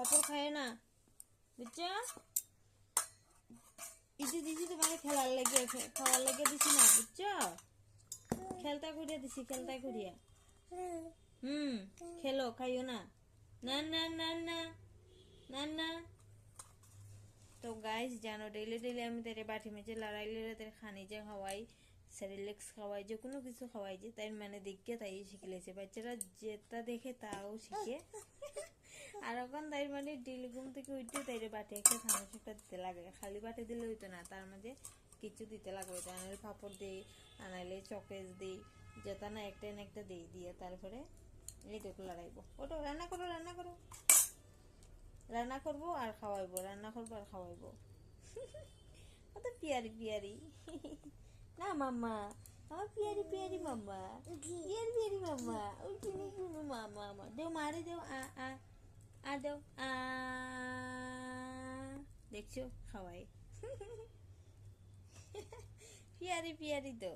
পাপড় খায় না, বুঝছো? ইতি দিছি তোমাকে খেলার লেগে, খাওয়ার লেগে দিছি না, বুঝছো? খেলতা করিয়া দিছি, খেলতা করিয়া। খেলো, খাইও না। না না না না না না। তো গাইস জানো, ডেইলি ডেইলি আমি তেরে বাটি মেজে লড়াইলে তেরে খানি যে খাওয়াই, সেরিলেক্স খাওয়াই, যে কোনো কিছু খাওয়াই, যে তাই মানে দেখে তাই শিখলেছে। বাচ্চারা যেটা দেখে তাও শিখে। আর এখন তাই মানে ডেইলি ঘুম থেকে উঠতে তাইরে বাটি একটা থামস একটা দিতে লাগে। খালি বাটি দিলে হইতো না, তার মাঝে কিছু দিতে লাগবে। আনাইলে পাপড় দিই, আনাইলে চকেজ দিই, যেটা না একটা না একটা দিই, দিয়ে তারপরে এইটুকু লড়াইবো। ওটা রান্না করো, রান্না করো, রান্না করবো আর খাওয়াইবো, রান্না করবো আর খাওয়াইবো। কত পিয়ারি পিয়ারি না মাম্মা, আমার পিয়ারি পিয়ারি মাম্মা, পিয়ারি পিয়ারি মাম্মা, ওই চিনি শুনো মামা, আমার দেও, মারে দেও, আ দেও, দেখছো খাওয়াই। পিয়ারি পিয়ারি তো।